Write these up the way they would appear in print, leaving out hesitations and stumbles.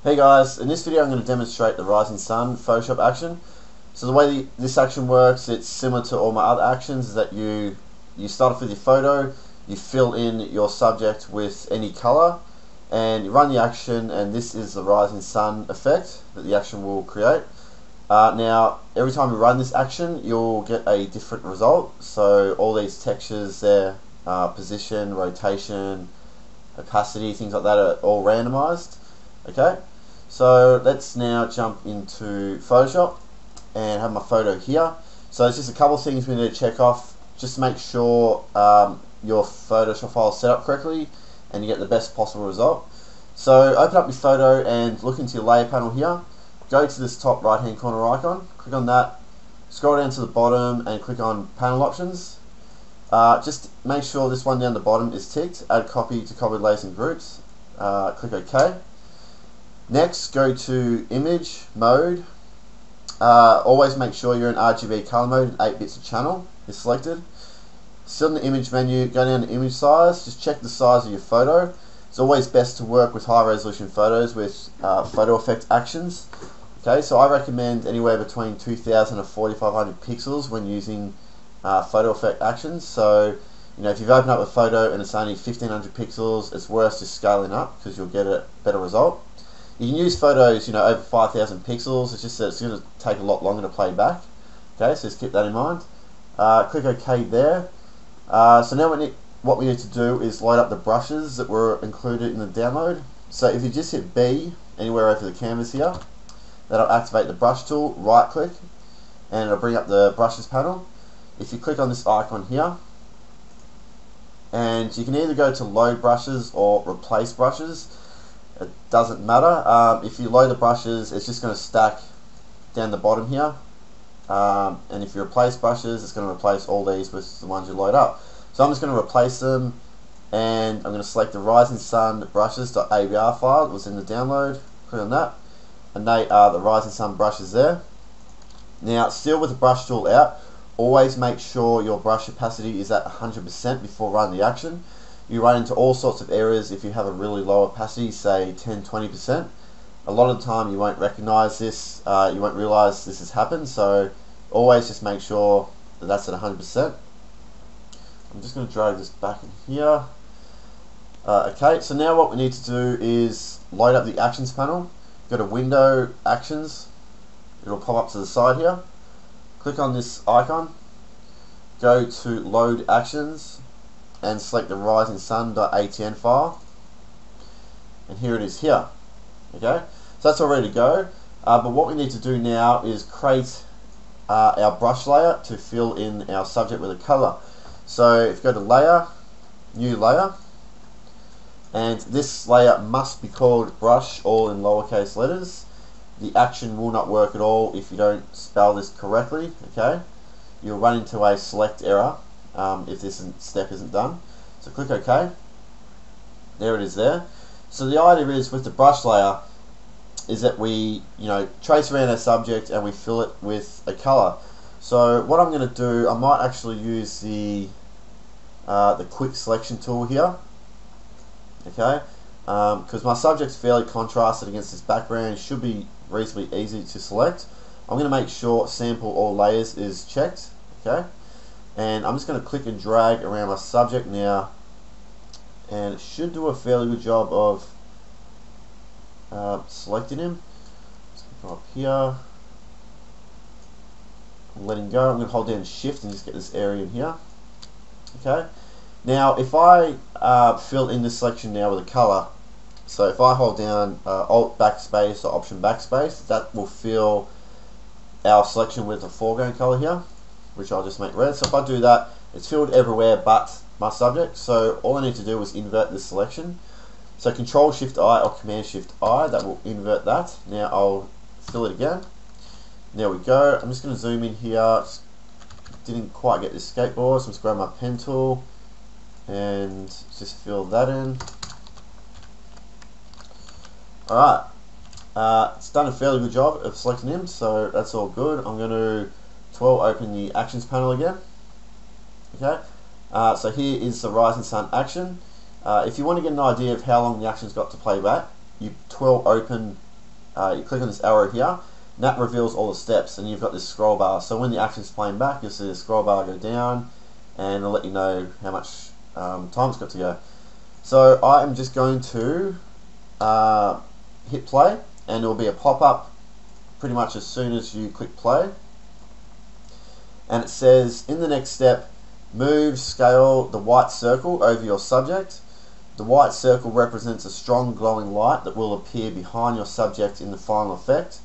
Hey guys, in this video I'm going to demonstrate the rising sun Photoshop action. So the way this action works, it's similar to all my other actions, is that you start off with your photo, you fill in your subject with any color, and you run the action, and this is the rising sun effect that the action will create. Now, every time you run this action, you'll get a different result. So all these textures there, position, rotation, opacity, things like that are all randomized. Okay, so let's now jump into Photoshop and have my photo here. So it's just a couple of things we need to check off just to make sure your Photoshop file is set up correctly and you get the best possible result. So open up your photo and look into your layer panel here. Go to this top right hand corner icon, click on that, scroll down to the bottom and click on panel options. Just make sure this one down the bottom is ticked, add copy to copied layers and groups, click OK. Next, go to image mode. Always make sure you're in RGB color mode and 8 bits of channel is selected. Still in the image menu, go down to image size, just check the size of your photo. It's always best to work with high resolution photos with photo effect actions. Okay, so I recommend anywhere between 2000 and 4500 pixels when using photo effect actions. So, if you've opened up a photo and it's only 1500 pixels, it's worth just scaling up because you'll get a better result. You can use photos, over 5000 pixels. It's just that it's going to take a lot longer to play back. Okay, so just keep that in mind. Click OK there. So now what we need to do is load up the brushes that were included in the download. So if you just hit B anywhere over the canvas here, that'll activate the brush tool. Right click, and it'll bring up the brushes panel. If you click on this icon here, and you can either go to load brushes or replace brushes. It doesn't matter. If you load the brushes, it's just going to stack down the bottom here. And if you replace brushes, it's going to replace all these with the ones you load up. So I'm just going to replace them, and I'm going to select the Rising Sun brushes.abr file that was in the download. Click on that, and they are the Rising Sun brushes there. Now, still with the brush tool out, always make sure your brush opacity is at 100% before running the action. You run into all sorts of errors if you have a really low opacity, say 10-20%. A lot of the time you won't recognize this, you won't realize this has happened, so always just make sure that that's at 100%. I'm just going to drag this back in here. Okay, so now what we need to do is load up the actions panel. Go to Window, Actions. It'll pop up to the side here. Click on this icon. Go to Load Actions and select the Rising Sun.atn file. And here it is here. Okay, so that's all ready to go. But what we need to do now is create our brush layer to fill in our subject with a color. So if you go to Layer, New Layer, and this layer must be called Brush, all in lowercase letters. The action will not work at all if you don't spell this correctly. Okay, you'll run into a select error if this step isn't done. So click OK. There it is there. So the idea is with the brush layer is that we trace around our subject and we fill it with a color. So what I'm going to do, I might actually use the quick selection tool here. Okay, because my subject's fairly contrasted against this background, it should be reasonably easy to select. I'm going to make sure sample all layers is checked. Okay, and I'm just going to click and drag around my subject now, and it should do a fairly good job of selecting him. Let's go up here, let him go. I'm going to hold down Shift and just get this area in here. Okay, now if I fill in this selection now with a color, so if I hold down Alt backspace or Option backspace, that will fill our selection with a foreground color here, which I'll just make red. So if I do that, it's filled everywhere but my subject. So all I need to do is invert this selection. So Control Shift I or Command Shift I, that will invert that. Now I'll fill it again. There we go. I'm just going to zoom in here. Didn't quite get this skateboard, so I'm just grab my pen tool and just fill that in. Alright, it's done a fairly good job of selecting him, so that's all good. I'm going to open the Actions panel again. Okay, so here is the Rising Sun action. If you want to get an idea of how long the action's got to play back, you twirl open you click on this arrow here, and that reveals all the steps, and you've got this scroll bar. So when the action's playing back, you'll see the scroll bar go down, and it'll let you know how much time it's got to go. So I am just going to hit play, and it will be a pop-up pretty much as soon as you click play, and it says, in the next step, move scale the white circle over your subject. The white circle represents a strong glowing light that will appear behind your subject in the final effect.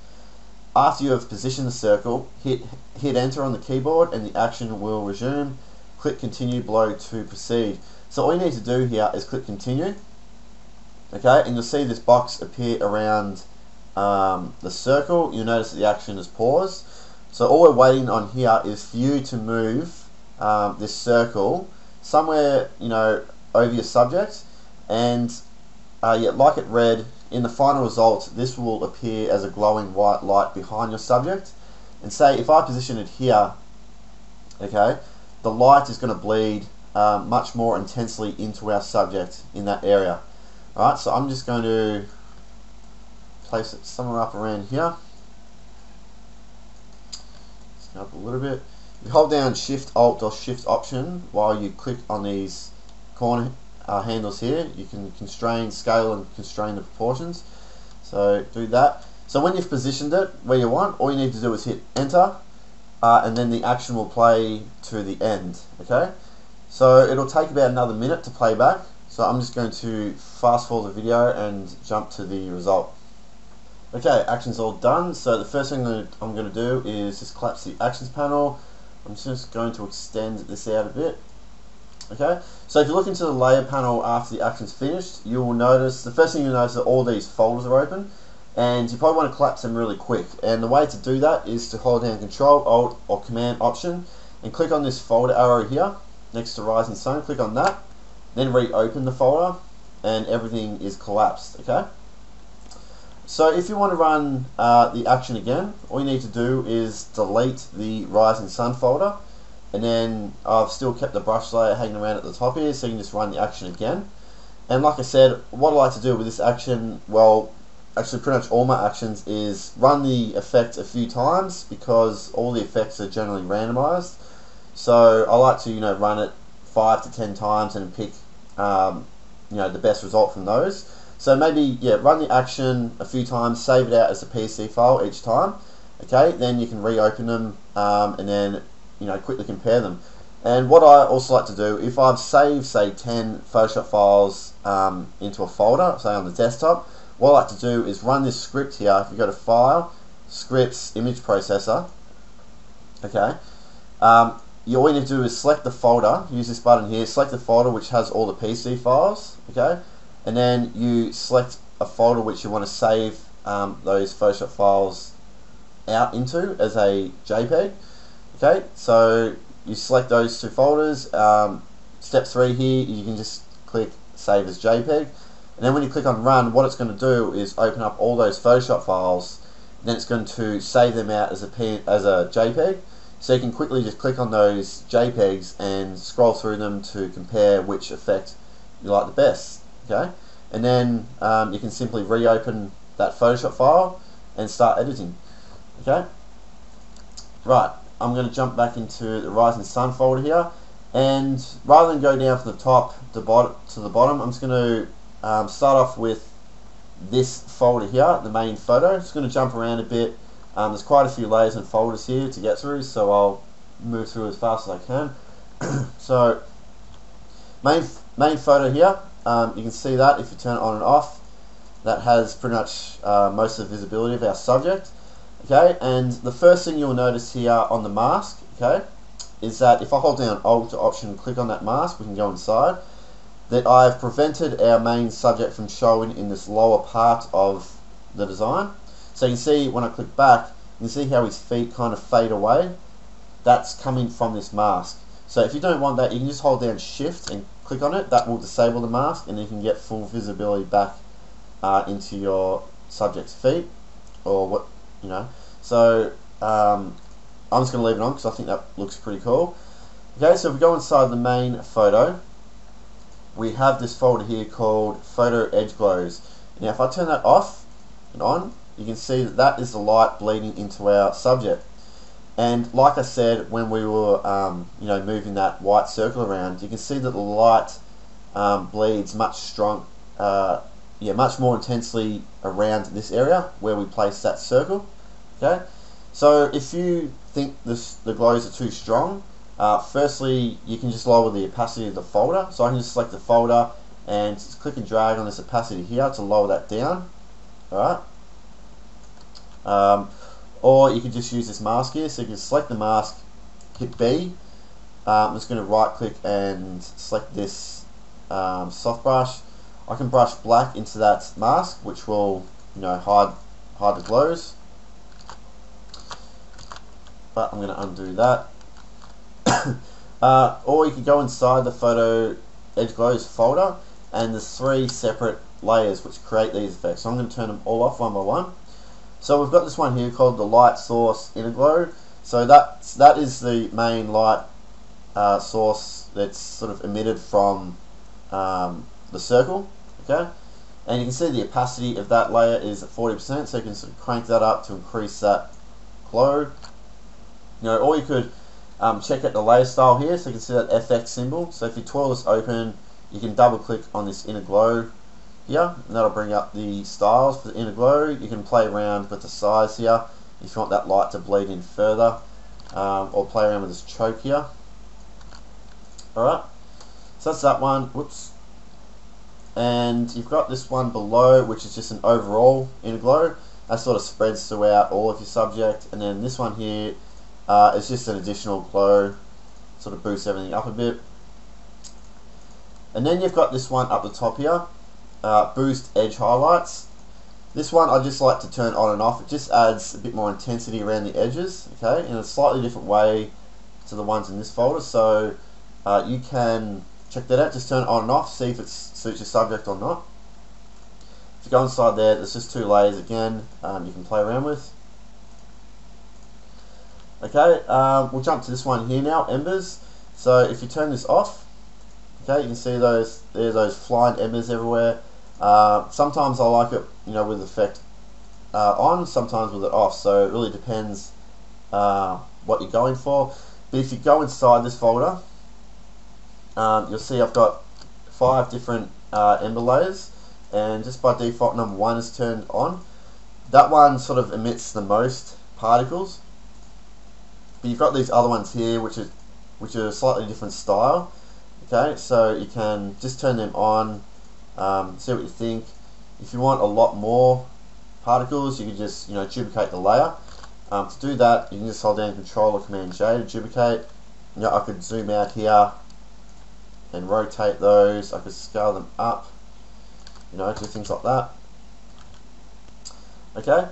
After you have positioned the circle, hit enter on the keyboard and the action will resume. Click continue below to proceed. So all you need to do here is click continue, okay, and you'll see this box appear around the circle. You'll notice that the action is paused. So all we're waiting on here is for you to move this circle somewhere, over your subject, and like it read, in the final result this will appear as a glowing white light behind your subject. And say if I position it here, okay, the light is going to bleed much more intensely into our subject in that area. Alright, so I'm just going to place it somewhere up around here. Up a little bit. You hold down Shift Alt or Shift Option while you click on these corner handles here. You can constrain, scale and constrain the proportions. So do that. So when you've positioned it where you want, all you need to do is hit enter, and then the action will play to the end. Okay, so it'll take about another minute to play back. So I'm just going to fast forward the video and jump to the result. Okay, action's all done. So the first thing that I'm going to do is just collapse the actions panel. I'm just going to extend this out a bit. Okay, so if you look into the layer panel after the action's finished, you will notice, the first thing you'll notice is that all these folders are open, and you probably want to collapse them really quick. And the way to do that is to hold down Control, Alt or Command Option and click on this folder arrow here next to Rising Sun. Click on that, then reopen the folder, and everything is collapsed. Okay. So if you want to run the action again, all you need to do is delete the Rising Sun folder, and then I've still kept the brush layer hanging around at the top here, so you can just run the action again. And like I said, what I like to do with this action, well, actually pretty much all my actions, is run the effect a few times, because all the effects are generally randomized. So I like to run it 5 to 10 times and pick the best result from those. So maybe, run the action a few times, save it out as a PSD file each time. Okay, then you can reopen them and then quickly compare them. And what I also like to do, if I've saved say 10 Photoshop files into a folder, say on the desktop, what I like to do is run this script here. If you go to File, Scripts, Image Processor, okay, all you need to do is select the folder, use this button here, select the folder which has all the PSD files, okay, and then you select a folder which you want to save those Photoshop files out into as a JPEG. Okay, so you select those two folders. Step 3 here, you can just click Save as JPEG, and then when you click on Run, what it's going to do is open up all those Photoshop files, and then it's going to save them out as a JPEG. So you can quickly just click on those JPEGs and scroll through them to compare which effect you like the best. Okay, and then you can simply reopen that Photoshop file and start editing. Okay, right, I'm going to jump back into the Rising Sun folder here, and rather than go down from the top to the bottom, I'm just going to start off with this folder here, the main photo. Just going to jump around a bit. There's quite a few layers and folders here to get through, so I'll move through as fast as I can. So main photo here, you can see that if you turn it on and off, that has pretty much most of the visibility of our subject. Okay, and the first thing you'll notice here on the mask, okay, is that if I hold down Alt or Option and click on that mask, we can go inside, that I've prevented our main subject from showing in this lower part of the design. So you can see when I click back, you can see how his feet kind of fade away. That's coming from this mask. So if you don't want that, you can just hold down Shift and click on it. That will disable the mask, and you can get full visibility back into your subject's feet, or what, So I'm just going to leave it on because I think that looks pretty cool. Okay, so if we go inside the main photo, we have this folder here called Photo Edge Glows. Now if I turn that off and on, you can see that that is the light bleeding into our subject. And like I said, when we were you know, moving that white circle around, you can see that the light bleeds much much more intensely around this area where we place that circle. Okay, so if you think the glows are too strong, firstly you can just lower the opacity of the folder. So I can just select the folder and just click and drag on this opacity here to lower that down. Alright. Or you can just use this mask here, so you can select the mask, hit B. I'm just going to right click and select this soft brush. I can brush black into that mask, which will, you know, hide the glows. But I'm going to undo that. Or you can go inside the photo edge glows folder, and there's 3 separate layers which create these effects. So I'm going to turn them all off one by one. So we've got this one here called the light source inner glow. So that is the main light source that's sort of emitted from the circle. Okay, and you can see the opacity of that layer is at 40%, so you can sort of crank that up to increase that glow. You know, or you could check out the layer style here, so you can see that FX symbol. So if you twirl this open, you can double click on this inner glow here, and that'll bring up the styles for the inner glow. You can play around with the size here if you want that light to bleed in further, or play around with this choke here. Alright, so that's that one. Whoops. And you've got this one below, which is just an overall inner glow. That sort of spreads throughout all of your subject. And then this one here is just an additional glow, sort of boosts everything up a bit. And then you've got this one up the top here, boost edge highlights. This one I just like to turn on and off. It just adds a bit more intensity around the edges, okay, in a slightly different way to the ones in this folder. So you can check that out, just turn it on and off, see if it suits your subject or not. If you go inside there, there's just 2 layers again you can play around with. Okay, we'll jump to this one here now, embers. So if you turn this off, okay, you can see there's those flying embers everywhere. Sometimes I like it, you know, with the effect on, sometimes with it off, so it really depends what you're going for. But if you go inside this folder, you'll see I've got 5 different ember layers, and just by default number 1 is turned on. That one sort of emits the most particles, but you've got these other ones here which are a slightly different style. Okay, so you can just turn them on, see what you think. If you want a lot more particles, you can just, you know, duplicate the layer. To do that, you can just hold down Control or Command J to duplicate. You know, I could zoom out here and rotate those. I could scale them up, you know, do things like that. Okay,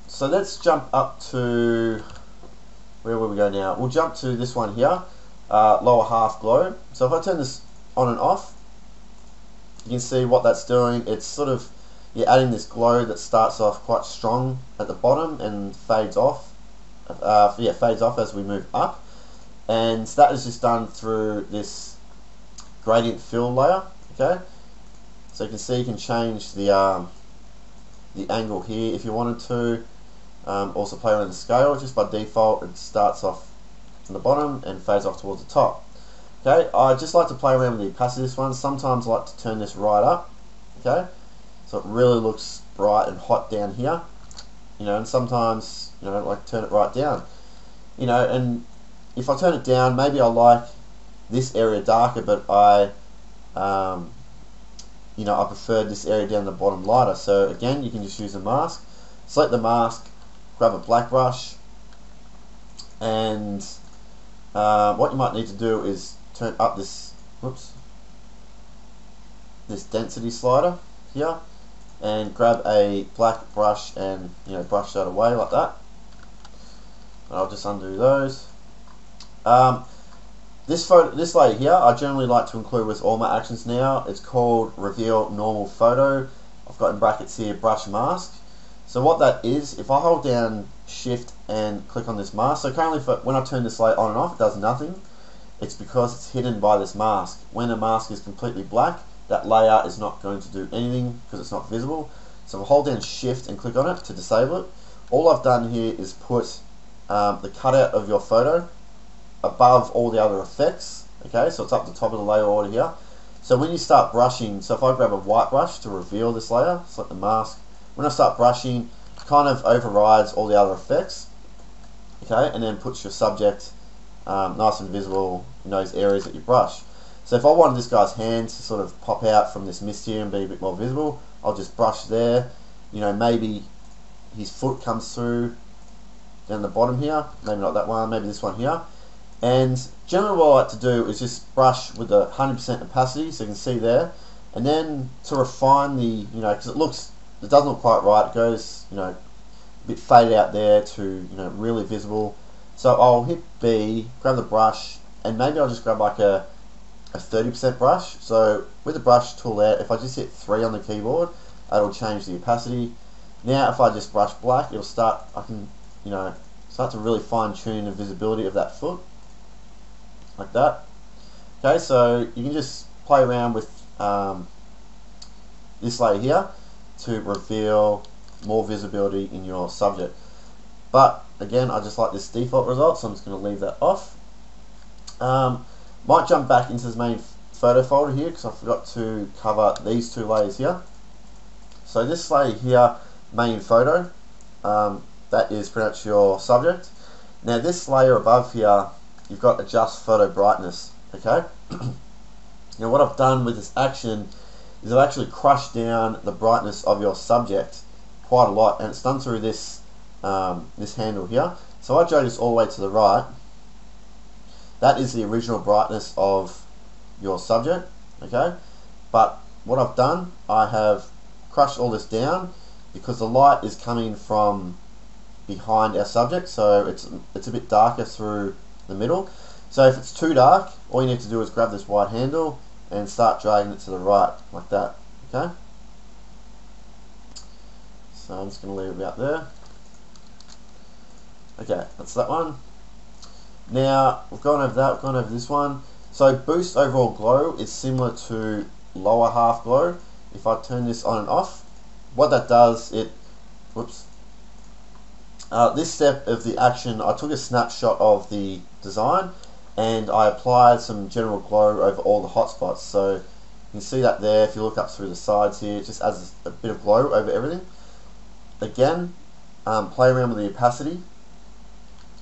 so let's jump up to, where will we go now? We'll jump to this one here, lower half glow. So if I turn this on and off, you can see what that's doing. It's sort of, you're adding this glow that starts off quite strong at the bottom and fades off. Fades off as we move up. And that is just done through this gradient fill layer. Okay, so you can see you can change the angle here if you wanted to. Also play around the scale. Just by default, it starts off from the bottom and fades off towards the top. Okay, I just like to play around with the opacity of this one. Sometimes I like to turn this right up. Okay, so it really looks bright and hot down here. You know, and sometimes, you know, I like to turn it right down. You know, and if I turn it down, maybe I like this area darker, but you know, I prefer this area down the bottom lighter. So again, you can just use a mask. Select the mask, grab a black brush, and what you might need to do is turn up this, this density slider here, and grab a black brush and, you know, brush that away like that. And I'll just undo those. This layer here, I generally like to include with all my actions now. It's called Reveal Normal Photo. I've got in brackets here Brush Mask. So what that is, if I hold down Shift and click on this mask, so currently when I turn this layer on and off, it does nothing. It's because it's hidden by this mask. When a mask is completely black, that layer is not going to do anything because it's not visible. So we'll hold down shift and click on it to disable it. All I've done here is put the cutout of your photo above all the other effects. Okay, so it's up the top of the layer order here. So when you start brushing, so if I grab a white brush to reveal this layer, select the mask, when I start brushing, it kind of overrides all the other effects. Okay, and then puts your subject nice and visible in those areas that you brush. So if I wanted this guy's hands to sort of pop out from this mist here and be a bit more visible, I'll just brush there. You know, maybe his foot comes through down the bottom here, maybe not that one, maybe this one here. And generally what I like to do is just brush with a 100% opacity, so you can see there, and then to refine the, you know, because it doesn't look quite right, it goes, you know, a bit faded out there to, you know, really visible. So I'll hit B, grab the brush, and maybe I'll just grab like a 30% brush. So with the brush tool there, if I just hit 3 on the keyboard, that'll change the opacity. Now if I just brush black, it'll start, I can, you know, start to really fine tune the visibility of that foot. Like that. Okay, so you can just play around with this layer here to reveal more visibility in your subject. But again, I just like this default result, so I'm just going to leave that off. Might jump back into this main photo folder here because I forgot to cover these 2 layers here. So this layer here, main photo, that is pretty much your subject. Now this layer above here, you've got adjust photo brightness. Okay. Now what I've done with this action is I've actually crushed down the brightness of your subject quite a lot, and it's done through this this handle here. So I drag this all the way to the right. That is the original brightness of your subject. Okay, but what I've done, I have crushed all this down because the light is coming from behind our subject, so it's a bit darker through the middle. So if it's too dark, all you need to do is grab this white handle and start dragging it to the right like that. Okay, so I'm just going to leave it about there. Okay, that's that one. Now we've gone over that, we've gone over this one. So boost overall glow is similar to lower half glow. If I turn this on and off, what that does, this step of the action, I took a snapshot of the design and I applied some general glow over all the hotspots. So you can see that there. If you look up through the sides here, it just adds a bit of glow over everything. Again, play around with the opacity.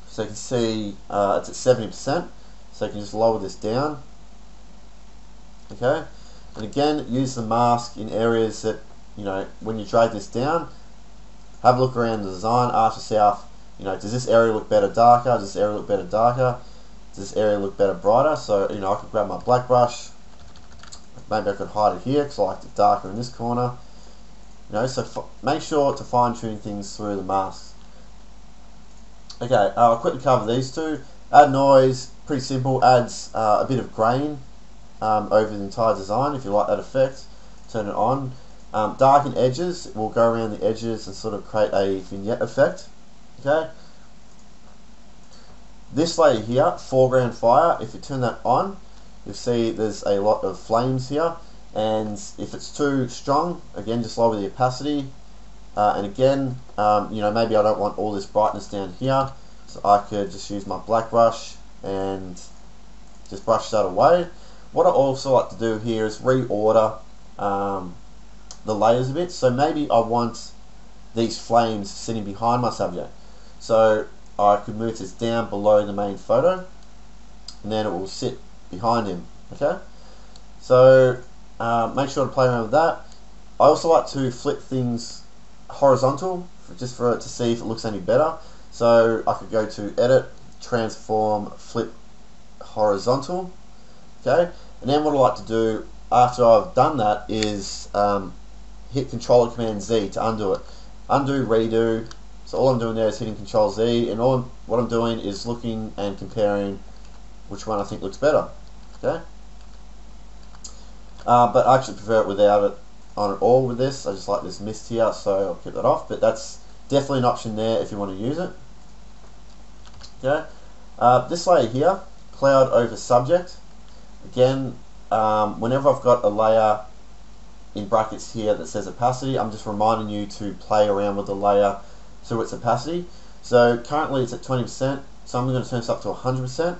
So you can see it's at 70%. So you can just lower this down. Okay, and again, use the mask in areas that, you know, when you drag this down, have a look around the design, ask yourself, you know, does this area look better darker? Does this area look better darker? Does this area look better brighter? So, you know, I could grab my black brush, maybe I could hide it here because I like it darker in this corner. You know, so make sure to fine tune things through the masks. Okay, I'll quickly cover these 2. Add noise, pretty simple, adds a bit of grain over the entire design. If you like that effect, turn it on. Darken edges, we'll go around the edges and sort of create a vignette effect. Okay. This layer here, foreground fire, if you turn that on, you'll see there's a lot of flames here, and if it's too strong, again just lower the opacity, and again, you know, maybe I don't want all this brightness down here, so I could just use my black brush and just brush that away. What I also like to do here is reorder the layers a bit. So maybe I want these flames sitting behind my subject, so I could move this down below the main photo and then it will sit behind him. Okay, so make sure to play around with that. I also like to flip things horizontal just for it to see if it looks any better. So I could go to edit, transform, flip horizontal. Okay, and then what I like to do after I've done that is hit Control or Command Z to undo it. Undo, redo. So all I'm doing there is hitting Control Z, and what I'm doing is looking and comparing which one I think looks better. Okay, but I actually prefer it without it on at all with this. I just like this mist here, so I'll keep that off, but that's definitely an option there if you want to use it. Okay, this layer here, cloud over subject. Again, whenever I've got a layer in brackets here that says opacity. I'm just reminding you to play around with the layer to its opacity. So currently it's at 20%, so I'm going to turn this up to 100%.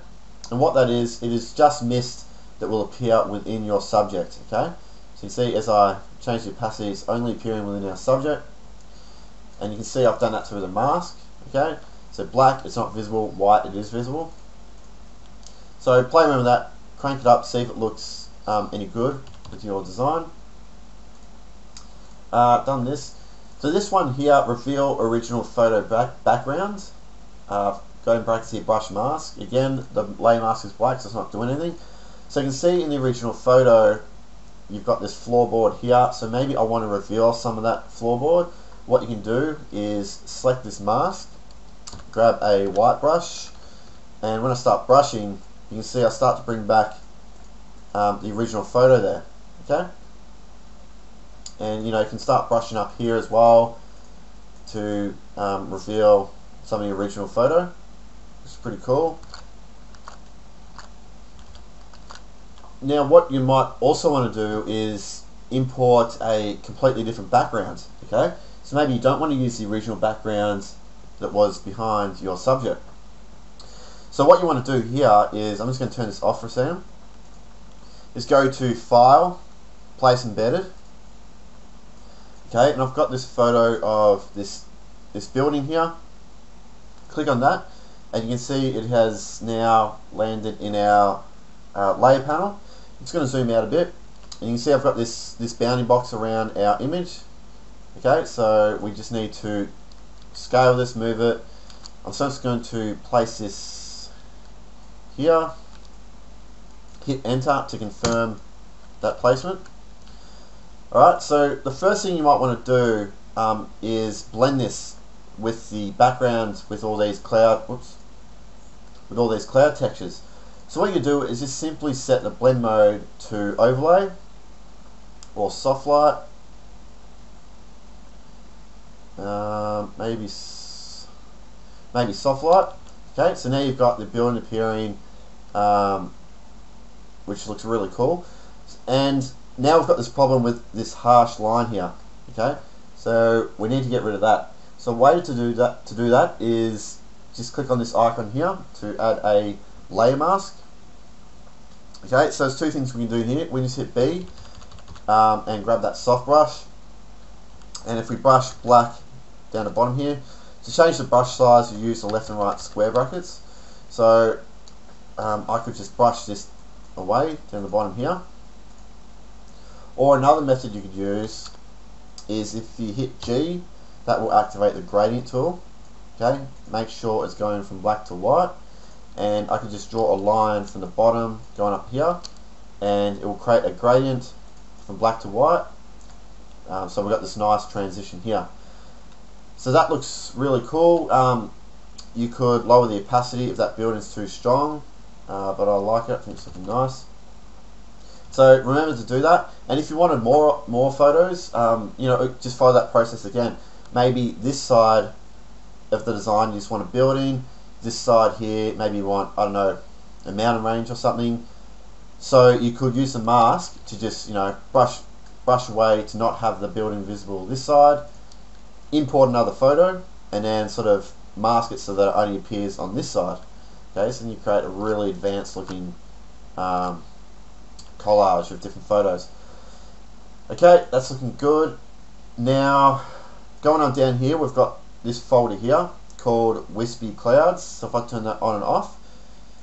And what that is, it is just mist that will appear within your subject. Okay, so you see as I change the opacity, it's only appearing within our subject. And you can see I've done that through the mask. Okay, so black, it's not visible, white, it is visible. So play around with that, crank it up, see if it looks any good with your design. Done this. So this one here, reveal original photo background. Go in brackets here, brush mask. Again, the layer mask is black, so it's not doing anything. So you can see in the original photo, you've got this floorboard here. So maybe I want to reveal some of that floorboard. What you can do is select this mask, grab a white brush, and when I start brushing, you can see I start to bring back the original photo there. Okay, and you know, you can start brushing up here as well to reveal some of the original photo. It's pretty cool. Now what you might also want to do is import a completely different background. Okay, so maybe you don't want to use the original background that was behind your subject. So what you want to do here is, I'm just going to turn this off for a second, is go to File, Place Embedded. Okay, and I've got this photo of this building here. Click on that, and you can see it has now landed in our layer panel. It's going to zoom out a bit, and you can see I've got this bounding box around our image. Okay, so we just need to scale this, move it. I'm just going to place this here, hit enter to confirm that placement. Alright, so the first thing you might want to do is blend this with the background with all these cloud textures. So what you do is just simply set the blend mode to overlay or soft light. Maybe soft light. Okay, so now you've got the building appearing, which looks really cool. And now we've got this problem with this harsh line here. Okay, so we need to get rid of that. So a way to do that is just click on this icon here to add a layer mask. Okay, so there's two things we can do here. We just hit B and grab that soft brush, and if we brush black down the bottom here, to change the brush size you use the left and right square brackets. So I could just brush this away down the bottom here. Or another method you could use is if you hit G, that will activate the gradient tool. Okay, make sure it's going from black to white, and I could just draw a line from the bottom going up here, and it will create a gradient from black to white. So we've got this nice transition here. So that looks really cool. You could lower the opacity if that building's too strong, but I like it. I think it's looking nice. So remember to do that. And if you wanted more photos, you know, just follow that process again. Maybe this side of the design you just want a building. This side here, maybe you want, I don't know, a mountain range or something. So you could use the mask to just, you know, brush away to not have the building visible this side. Import another photo and then sort of mask it so that it only appears on this side. Okay, so then you create a really advanced looking collage of different photos. Okay, that's looking good. Now going on down here, we've got this folder here called Wispy Clouds. So if I turn that on and off,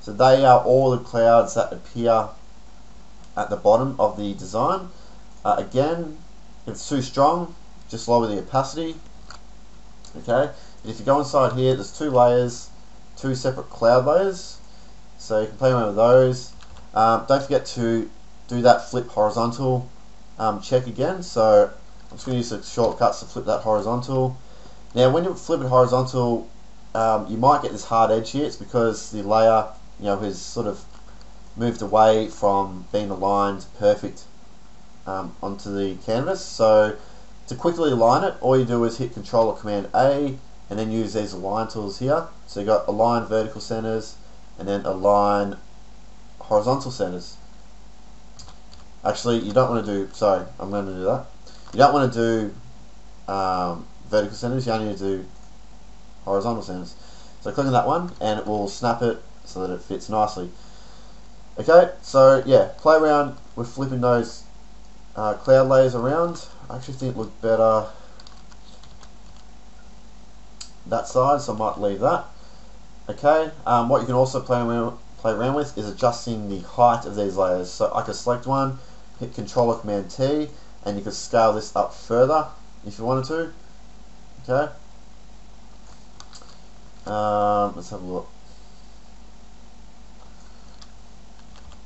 so they are all the clouds that appear at the bottom of the design. Again, if it's too strong, just lower the opacity. Okay, and if you go inside here, there's two layers, two separate cloud layers, so you can play around with those. Don't forget to do that flip horizontal check again. So I'm just going to use the shortcuts to flip that horizontal. Now when you flip it horizontal, you might get this hard edge here. It's because the layer, you know, has sort of moved away from being aligned perfect onto the canvas. So to quickly align it, all you do is hit Control or Command A and then use these align tools here. So you've got align vertical centers and then align horizontal centers. Actually, you don't want to do, sorry, I'm going to do that. You don't want to do vertical centers, you only need to do horizontal centers. So click on that one and it will snap it so that it fits nicely. Okay, so yeah, play around with flipping those cloud layers around. I actually think it looked better that side, so I might leave that. Okay, what you can also play around with is adjusting the height of these layers. So I could select one, hit Control or Command T, and you could scale this up further if you wanted to. Okay, let's have a look.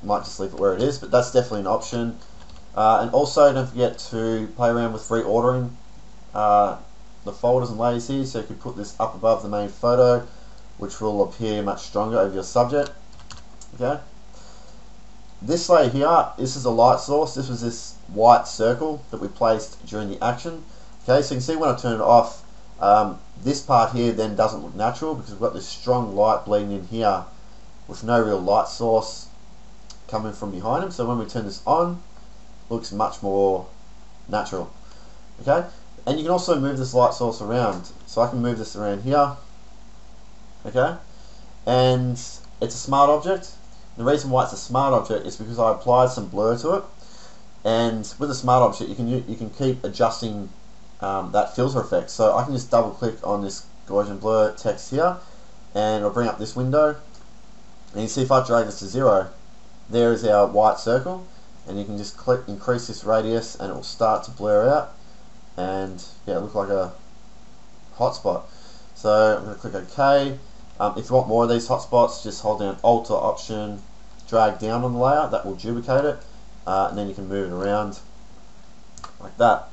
Might just leave it where it is, but that's definitely an option. And also don't forget to play around with reordering the folders and layers here, so you could put this up above the main photo, which will appear much stronger over your subject. Okay, this layer here, this is a light source. This was this white circle that we placed during the action. Okay, so you can see when I turn it off, this part here then doesn't look natural because we've got this strong light bleeding in here with no real light source coming from behind him. So when we turn this on, it looks much more natural. Okay, and you can also move this light source around. So I can move this around here. Okay, and it's a smart object. The reason why it's a smart object is because I applied some blur to it, and with a smart object you can keep adjusting that filter effect. So I can just double click on this Gaussian blur text here and it'll bring up this window, and you see if I drag this to 0, there is our white circle, and you can just click increase this radius and it will start to blur out, and yeah, it looks like a hotspot. So I'm going to click OK. If you want more of these hotspots, just hold down Alt or Option, drag down on the layer, that will duplicate it, and then you can move it around like that.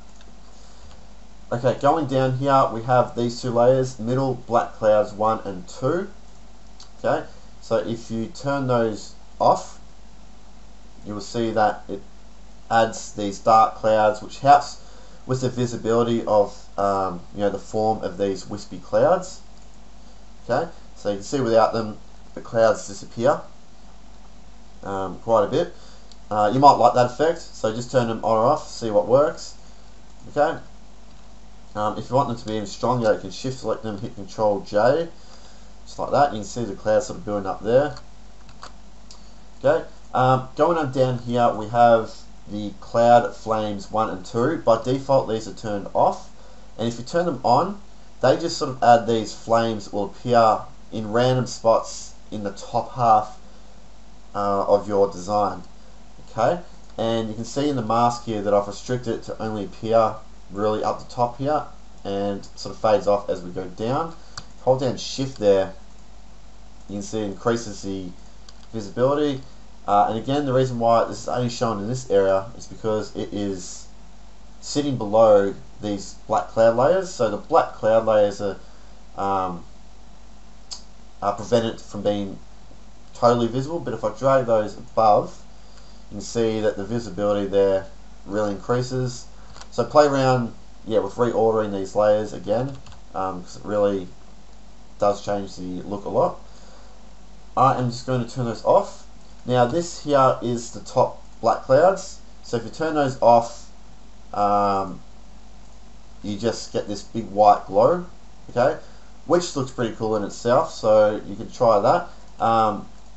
Okay, going down here we have these two layers, middle black clouds 1 and 2. Okay, so if you turn those off, you will see that it adds these dark clouds, which helps with the visibility of the form of these wispy clouds. Okay, so you can see without them the clouds disappear quite a bit. You might like that effect, so just turn them on or off, see what works. Okay, if you want them to be even stronger, you can shift select them, hit Control J, just like that. You can see the clouds sort of building up there. Okay, going on down here we have the cloud flames 1 and 2. By default these are turned off, and if you turn them on, they just sort of add these flames that will appear in random spots in the top half of your design. Okay, and you can see in the mask here that I've restricted it to only appear really up the top here, and sort of fades off as we go down. Hold down Shift there, you can see it increases the visibility. And again, the reason why this is only shown in this area is because it is sitting below these black cloud layers. So the black cloud layers are prevented from being totally visible, but if I drag those above, you can see that the visibility there really increases. So play around, yeah, with reordering these layers again, because it really does change the look a lot. I am just going to turn those off. Now this here is the top black clouds, so if you turn those off, you just get this big white glow, okay, which looks pretty cool in itself, so you can try that.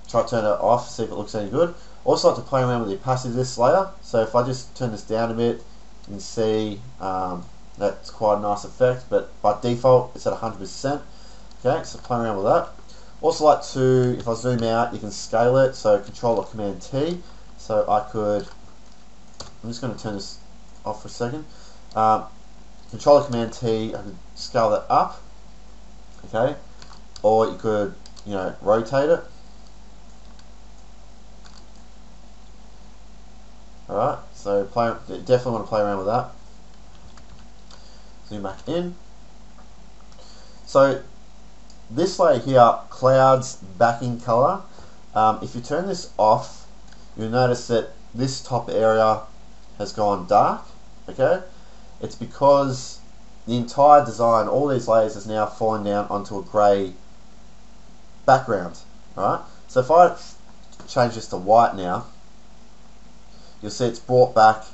Try to turn it off, see if it looks any good. Also like to play around with the opacity of this layer, so if I just turn this down a bit, you can see that's quite a nice effect, but by default it's at 100%. Okay, so play around with that. Also like to, if I zoom out, you can scale it, so Control or Command T. So I could, I'm just going to turn this off for a second. Control or Command T, I could scale that up, okay, or you could, rotate it. Alright, so definitely want to play around with that. Zoom back in. So this layer here, clouds backing color, if you turn this off, you'll notice that this top area has gone dark. Okay, it's because the entire design, all these layers, is now falling down onto a grey background. Alright, so if I change this to white now, you'll see it's brought back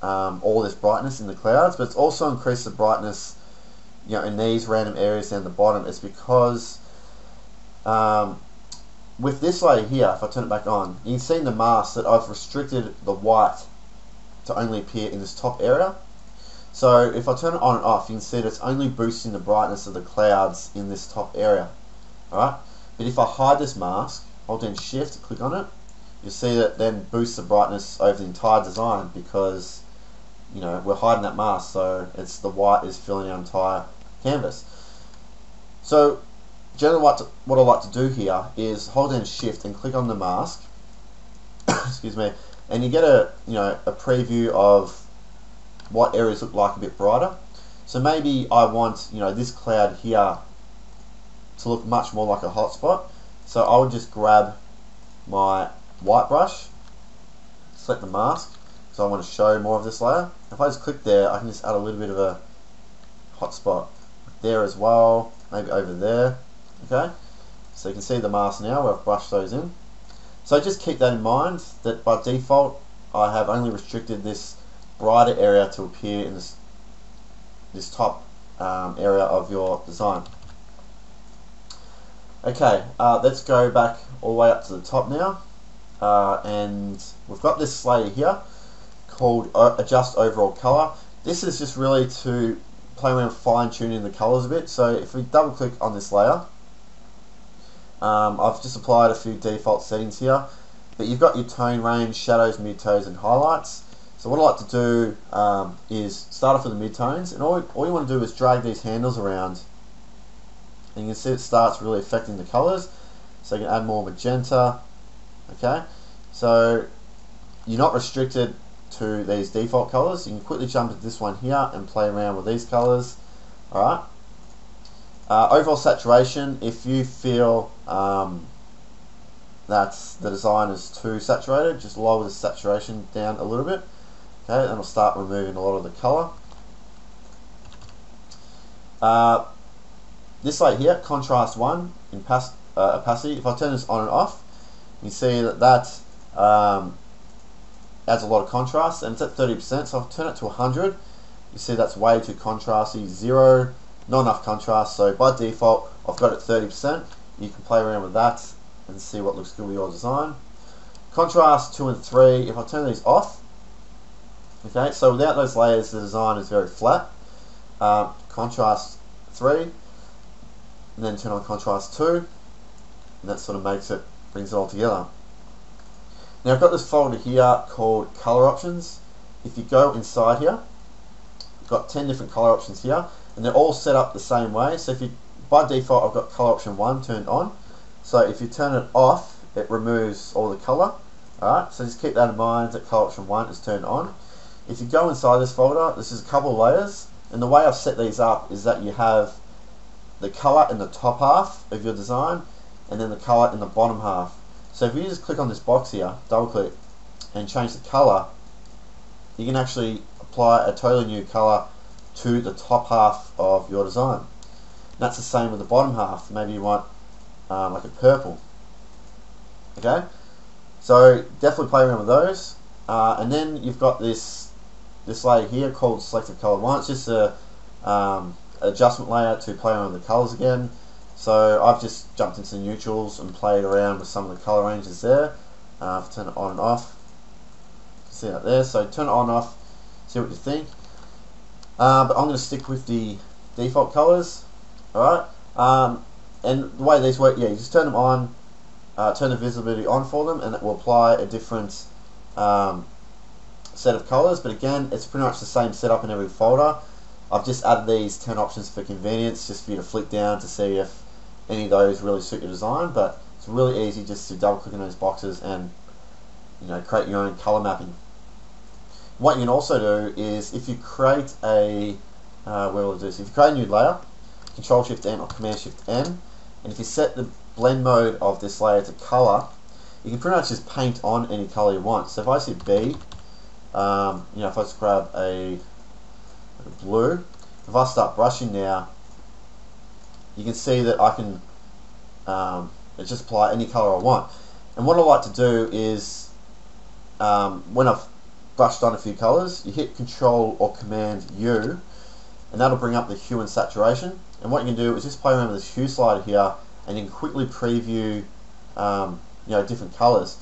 all this brightness in the clouds, but it's also increased the brightness, in these random areas down the bottom. It's because with this layer here, if I turn it back on, you can see in the mask that I've restricted the white to only appear in this top area. So if I turn it on and off, you can see that it's only boosting the brightness of the clouds in this top area. Alright? But if I hide this mask, hold down shift, click on it, you'll see that it then boosts the brightness over the entire design, because we're hiding that mask, so it's the white is filling our entire canvas. So generally what I like to do here is hold down shift and click on the mask excuse me, and you get a preview of what areas look like a bit brighter. So maybe I want this cloud here to look much more like a hotspot, so I would just grab my white brush, select the mask, because I want to show more of this layer. If I just click there, I can just add a little bit of a hotspot there as well, maybe over there. Okay, so you can see the mask now where I've brushed those in. So just keep that in mind, that by default I have only restricted this brighter area to appear in this top area of your design. Okay, let's go back all the way up to the top now, and we've got this layer here called Adjust Overall Color. This is just really to play around fine tuning the colors a bit. So if we double click on this layer, I've just applied a few default settings here, but you've got your tone range, shadows, midtones and highlights. So what I like to do is start off with the midtones, and all you want to do is drag these handles around, and you can see it starts really affecting the colors. So you can add more magenta. Okay, so you're not restricted to these default colors. You can quickly jump into this one here and play around with these colors. Alright, overall saturation, if you feel that the design is too saturated, just lower the saturation down a little bit. Okay, and it'll start removing a lot of the color. This light here, contrast 1 in opacity, if I turn this on and off, you see that adds a lot of contrast, and it's at 30%, so I'll turn it to 100. You see that's way too contrasty. 0, not enough contrast, so by default I've got it 30%. You can play around with that and see what looks good with your design. Contrast 2 and 3, if I turn these off, okay, so without those layers the design is very flat. Contrast 3, and then turn on contrast 2, and that sort of brings it all together. Now I've got this folder here called color options. If you go inside here, you've got 10 different color options here, and they're all set up the same way. So by default I've got color option 1 turned on, so if you turn it off it removes all the color. Alright, so just keep that in mind, that color option 1 is turned on. If you go inside this folder, this is a couple of layers, and the way I've set these up is that you have the color in the top half of your design and then the color in the bottom half. So if you just click on this box here, double click, and change the color, you can actually apply a totally new color to the top half of your design. And that's the same with the bottom half. Maybe you want like a purple. Okay, so definitely play around with those. And then you've got this layer here called Selective Color 1. It's just a adjustment layer to play around with the colors again. So I've just jumped into neutrals and played around with some of the color ranges there. Turn it on and off. See that there. So turn it on and off, see what you think. But I'm going to stick with the default colors. Alright. And the way these work, you just turn them on, turn the visibility on for them, and it will apply a different set of colors. But again, it's pretty much the same setup in every folder. I've just added these 10 options for convenience, just for you to flick down to see if any of those really suit your design. But it's really easy just to double click on those boxes and create your own color mapping. What you can also do is, if you create a if you create a new layer, Control Shift N or Command Shift N, and if you set the blend mode of this layer to color, you can pretty much just paint on any color you want. So if I see B, if I just grab a blue, if I start brushing now, you can see that I can just apply any color I want. And what I like to do is when I've brushed on a few colours, you hit Control or Command U, and that'll bring up the hue and saturation. And what you can do is just play around with this hue slider here, and you can quickly preview different colours.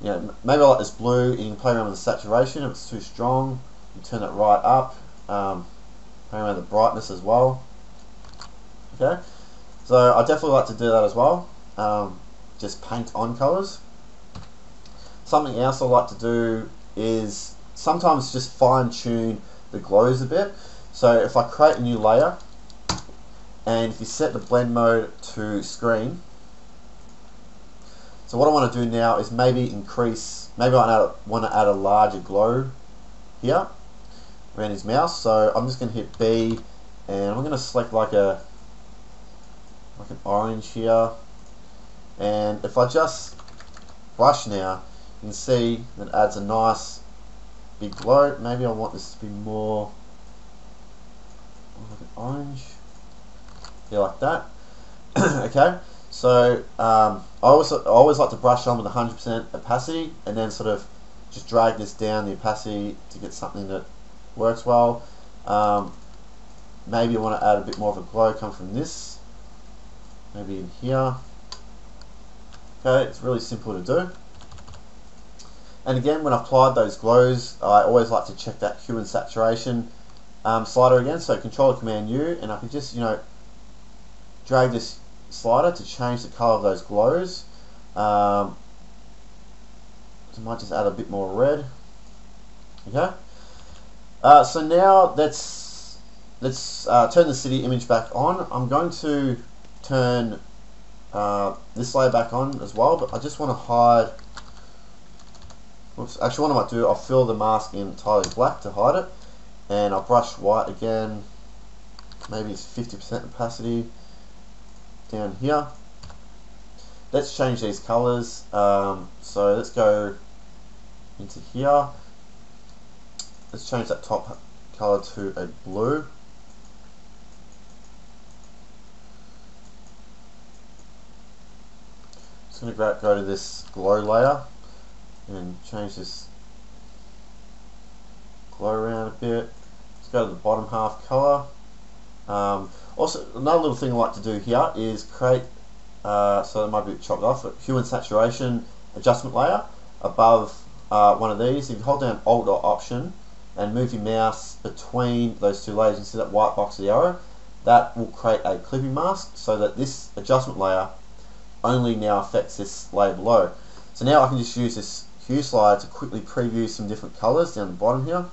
Maybe I like this blue, and you can play around with the saturation. If it's too strong, you turn it right up. Play around with the brightness as well. Okay, so I definitely like to do that as well. Just paint on colours. Something else I like to do is sometimes just fine tune the glows a bit. So if I create a new layer, and if you set the blend mode to screen, so what I want to do now is maybe I want to add a larger glow here around his mouth. So I'm just going to hit B, and I'm going to select like an orange here, and if I just brush now, you can see that it adds a nice big glow. Maybe I want this to be more like an orange, yeah, like that. Okay, so I always like to brush on with 100% opacity, and then sort of just drag this down the opacity to get something that works well. Maybe I want to add a bit more of a glow come from this, maybe in here. Okay, it's really simple to do. And again, when I've applied those glows, I always like to check that hue and saturation slider again. So Control Command U, and I can just drag this slider to change the color of those glows. So I might just add a bit more red. Okay. So now let's turn the Cydia image back on. I'm going to turn this layer back on as well, but I just want to hide. Oops, actually, what I might do, I'll fill the mask in entirely black to hide it, and I'll brush white again. Maybe it's 50% opacity down here. Let's change these colors. So let's go into here. Let's change that top color to a blue. Just going to go to this glow layer and change this glow around a bit. Let's go to the bottom half color. Also, another little thing I like to do here is create, so it might be chopped off, a hue and saturation adjustment layer above one of these. If you hold down Alt or Option and move your mouse between those two layers, you see that white box of the arrow, that will create a clipping mask so that this adjustment layer only now affects this layer below. So now I can just use this hue slider to quickly preview some different colors down the bottom here.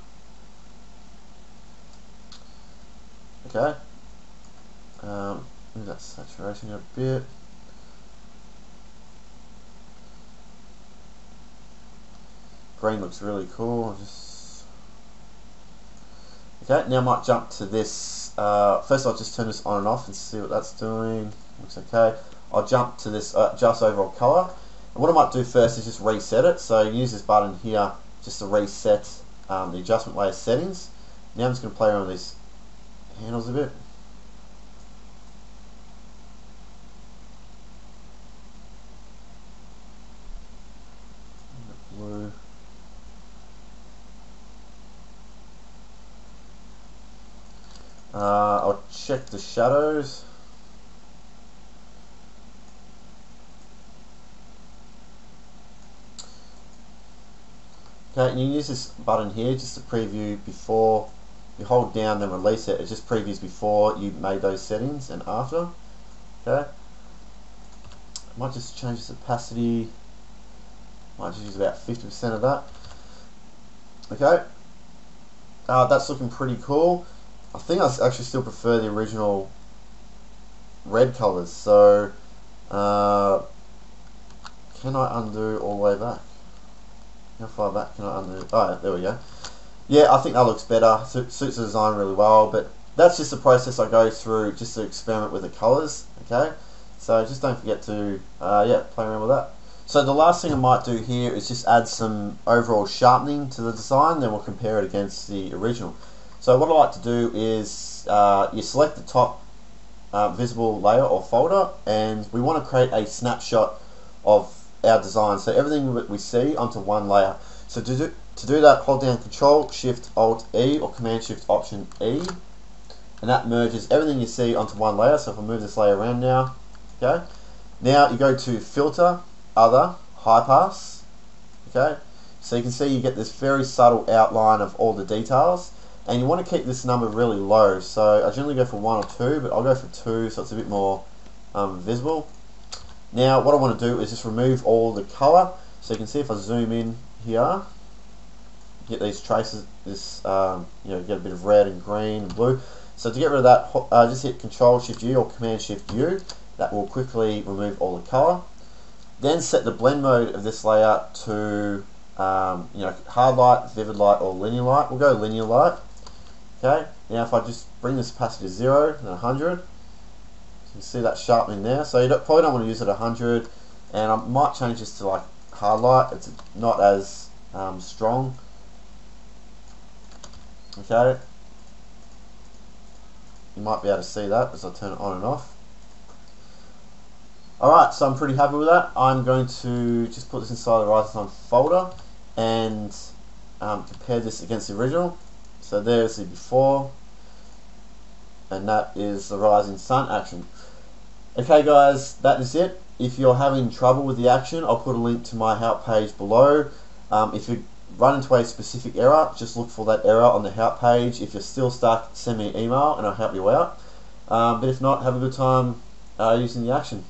Okay, move that saturation a bit. Green looks really cool. Okay, now I might jump to this. First I'll just turn this on and off and see what that's doing. Looks okay. I'll jump to this adjust overall color. And what I might do first is just reset it. So you use this button here just to reset the adjustment layer settings. Now I'm just going to play around with these handles a bit. Blue. I'll check the shadows. Okay, and you use this button here just to preview before you hold down then release it. It just previews before you made those settings and after. Okay, I might just change this opacity. Might just use about 50% of that. Okay, that's looking pretty cool. I think I actually still prefer the original red colors. So can I undo all the way back? How far back can I undo? Oh, there we go. Yeah, I think that looks better. Suits the design really well, but that's just the process I go through just to experiment with the colors. Okay, so just don't forget to play around with that. So the last thing I might do here is just add some overall sharpening to the design, then we'll compare it against the original. So what I like to do is you select the top visible layer or folder, and we want to create a snapshot of our design, so everything that we see onto one layer. So to do that, hold down Control Shift Alt E or Command Shift Option E, and that merges everything you see onto one layer. So if I move this layer around now, okay, now you go to Filter, Other, High Pass, okay, so you can see you get this very subtle outline of all the details, and you want to keep this number really low. So I generally go for 1 or 2, but I'll go for 2 so it's a bit more visible. Now what I want to do is just remove all the color. So you can see if I zoom in here, get these traces, this you know, get a bit of red and green and blue. So to get rid of that, just hit Control Shift U or Command Shift U. That will quickly remove all the color. Then set the blend mode of this layer to you know, hard light, vivid light, or linear light. We'll go linear light. Okay. Now if I just bring this opacity to 0 and 100, you can see that sharpening there. So you probably don't want to use it at 100, and I might change this to like hard light. It's not as strong. Okay. You might be able to see that as I turn it on and off. Alright, so I'm pretty happy with that. I'm going to just put this inside the Rising Sun folder and compare this against the original. So there's the before, and that is the Rising Sun action. Okay guys, that is it. If you're having trouble with the action, I'll put a link to my help page below. If you run into a specific error, just look for that error on the help page. If you're still stuck, send me an email and I'll help you out. But if not, have a good time using the action.